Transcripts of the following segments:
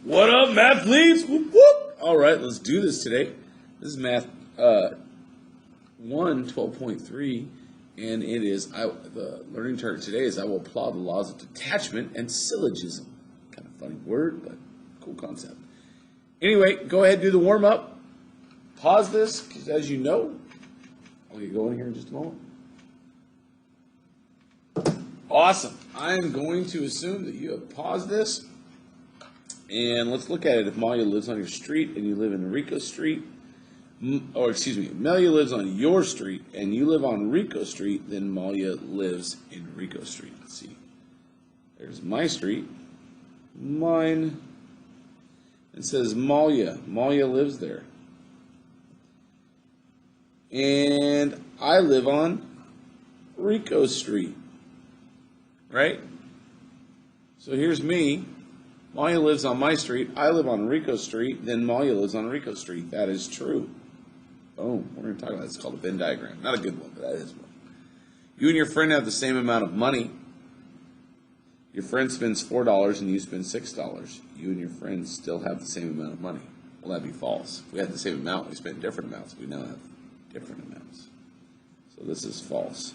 What up, mathletes? Whoop, whoop. All right, let's do this today. This is math 12.3, and it is, the learning target today is I will apply the laws of detachment and syllogism. Kind of funny word, but cool concept. Anyway, go ahead and do the warm-up. Pause this, because as you know, I'll get going here in just a moment. Awesome. I'm going to assume that you have paused this. And let's look at it. If Malia lives on your street and you live in Rico Street, or excuse me, Malia lives on your street and you live on Rico Street, then Malia lives in Rico Street. Let's see. There's my street, mine. It says Malia. Malia lives there. And I live on Rico Street, right? So here's me. Malia lives on my street, I live on Rico Street, then Malia lives on Rico Street. That is true. Boom. We're going to talk about it. It's called a Venn diagram. Not a good one, but that is one. You and your friend have the same amount of money. Your friend spends $4 and you spend $6. You and your friend still have the same amount of money. Well, that'd be false. If we had the same amount, we spent different amounts. We now have different amounts. So this is false.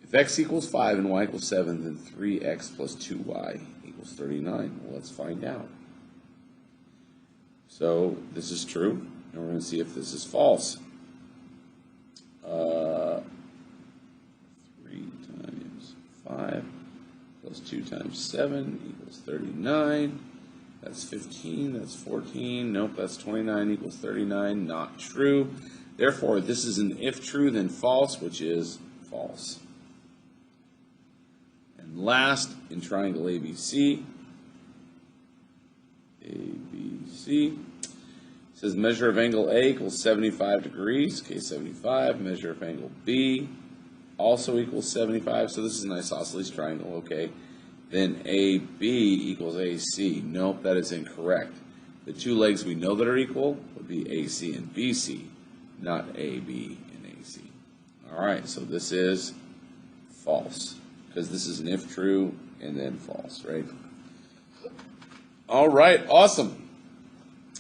If x equals 5 and y equals 7, then 3x plus 2y equals 39. Well, let's find out. So this is true, and we're going to see if this is false. 3 times 5 plus 2 times 7 equals 39. That's 15, that's 14. Nope, that's 29 equals 39. Not true. Therefore, this is an if true, then false, which is false. And last, in triangle ABC, it says measure of angle A equals 75 degrees. Okay, 75. Measure of angle B also equals 75. So this is an isosceles triangle, okay. Then AB equals AC. Nope, that is incorrect. The two legs we know that are equal would be AC and BC, not AB and AC. All right, so this is false, because this is an if true and then false, right? All right, awesome.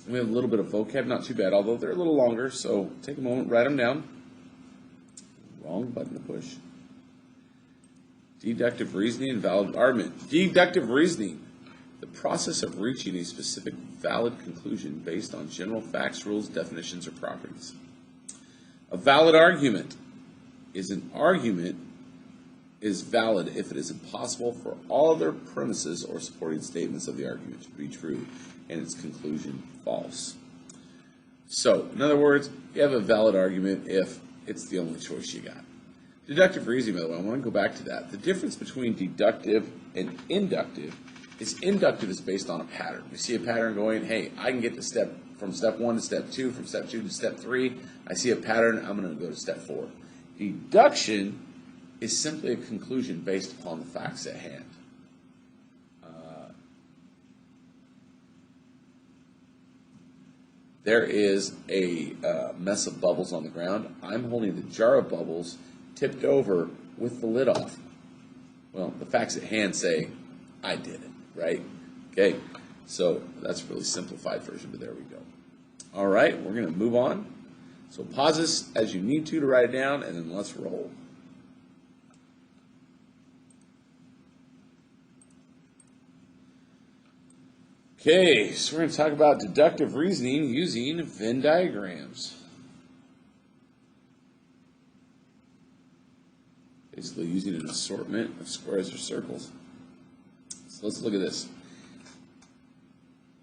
We have a little bit of vocab, not too bad, although they're a little longer, so take a moment, write them down. Wrong button to push. Deductive reasoning and valid argument. Deductive reasoning, the process of reaching a specific valid conclusion based on general facts, rules, definitions, or properties. A valid argument is an argument is valid if it is impossible for all other premises or supporting statements of the argument to be true and its conclusion false. So, in other words, you have a valid argument if it's the only choice you got. Deductive reasoning, by the way, I want to go back to that. The difference between deductive and inductive is based on a pattern. We see a pattern going, hey, I can get to from step 1 to step 2, from step 2 to step 3. I see a pattern, I'm going to go to step 4. Deduction is simply a conclusion based upon the facts at hand. There is a mess of bubbles on the ground. I'm holding the jar of bubbles tipped over with the lid off. Well, the facts at hand say I did it, right? Okay, so that's a really simplified version, but there we go. All right, we're going to move on. So pause this as you need to write it down, and then let's roll. Okay, so we're going to talk about deductive reasoning using Venn diagrams. Basically using an assortment of squares or circles. So let's look at this.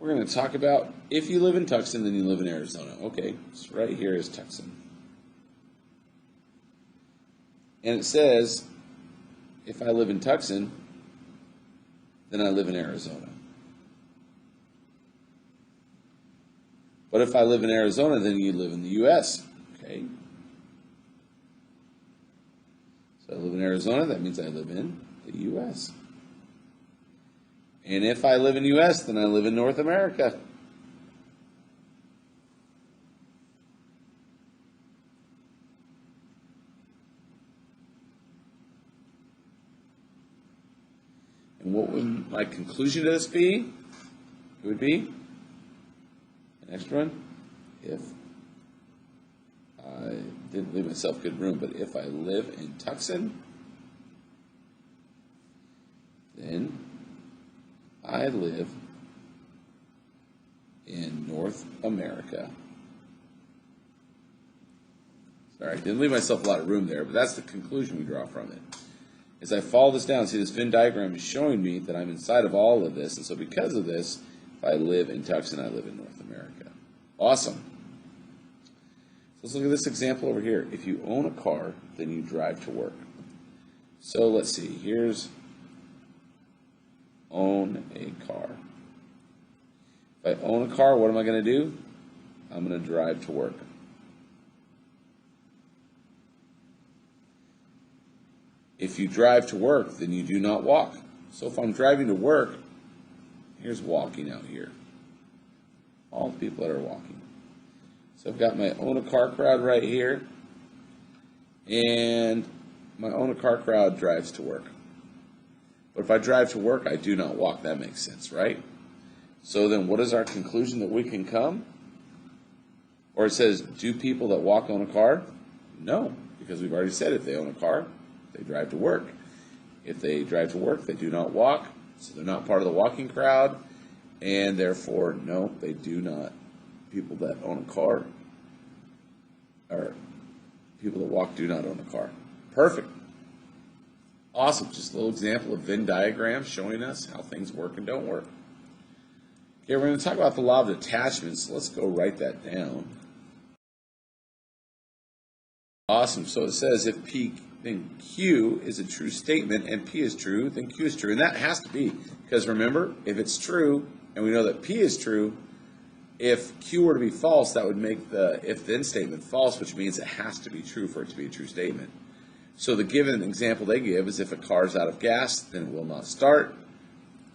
We're going to talk about if you live in Tucson, then you live in Arizona. Okay, so right here is Tucson. And it says, if I live in Tucson, then I live in Arizona. But if I live in Arizona, then you live in the U.S. Okay. So I live in Arizona, that means I live in the U.S. And if I live in the U.S., then I live in North America. And what would my conclusion to this be? It would be, the next one, if I didn't leave myself good room, but if I live in Tucson, then I live in North America. Sorry, I didn't leave myself a lot of room there, but that's the conclusion we draw from it. As I follow this down, see this Venn diagram is showing me that I'm inside of all of this, and so because of this, if I live in Tucson, I live in North America. Awesome. So let's look at this example over here. If you own a car, then you drive to work. So let's see, here's own a car. If I own a car, what am I going to do? I'm going to drive to work. If you drive to work, then you do not walk. So if I'm driving to work, here's walking out here. All the people that are walking. So I've got my own a car crowd right here. And my own a car crowd drives to work. But if I drive to work, I do not walk. That makes sense, right? So then what is our conclusion that we can come? Or it says, do people that walk own a car? No, because we've already said if they own a car, they drive to work. If they drive to work, they do not walk, so they're not part of the walking crowd, and therefore, no, they do not. People that own a car, or people that walk do not own a car. Perfect. Awesome. Just a little example of Venn diagram showing us how things work and don't work. Okay, we're going to talk about the law of detachment, so let's go write that down. Awesome. So it says if P then Q is a true statement and P is true, then Q is true. And that has to be, because remember, if it's true, and we know that P is true, if Q were to be false, that would make the if-then statement false, which means it has to be true for it to be a true statement. So the given example they give is if a car is out of gas, then it will not start.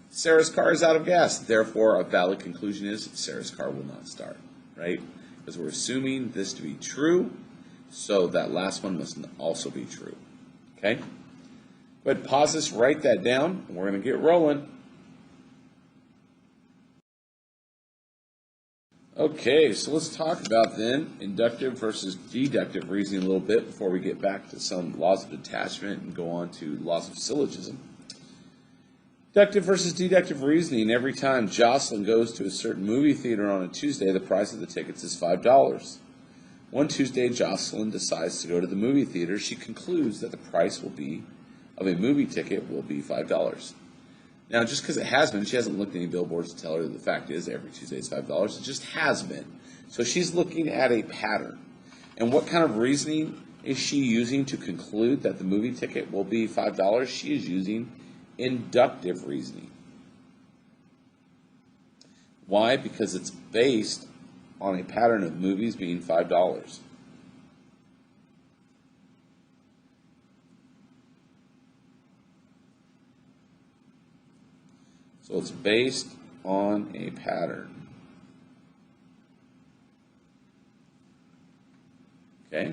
Sarah's car is out of gas. Therefore, a valid conclusion is Sarah's car will not start, right? Because we're assuming this to be true. So that last one must also be true. Okay? Go ahead, pause this, write that down, and we're going to get rolling. Okay, so let's talk about then inductive versus deductive reasoning a little bit before we get back to some laws of detachment and go on to laws of syllogism. Inductive versus deductive reasoning. Every time Jocelyn goes to a certain movie theater on a Tuesday, the price of the tickets is $5. One Tuesday, Jocelyn decides to go to the movie theater. She concludes that the price of a movie ticket will be $5. Now, just because it has been, she hasn't looked at any billboards to tell her that the fact is every Tuesday is $5. It just has been. So she's looking at a pattern. And what kind of reasoning is she using to conclude that the movie ticket will be $5? She is using inductive reasoning. Why? Because it's based on a pattern of movies being $5. So it's based on a pattern. Okay?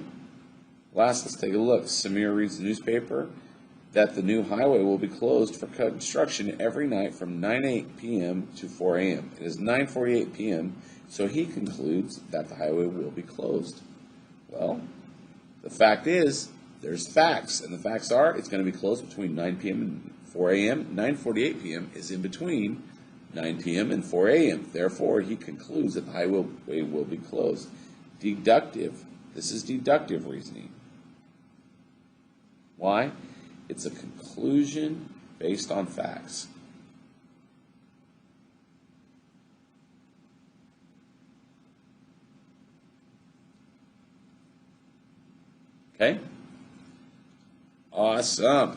Last, let's take a look. Samir reads the newspaper that the new highway will be closed for construction every night from 9:08 p.m. to 4 a.m. It is 9:48 p.m., so he concludes that the highway will be closed. Well, the fact is, there's facts, and the facts are it's going to be closed between 9 p.m. and 4 a.m. 9:48 p.m. is in between 9 p.m. and 4 a.m. Therefore, he concludes that the highway will be closed. Deductive. This is deductive reasoning. Why? It's a conclusion based on facts. Okay? Awesome.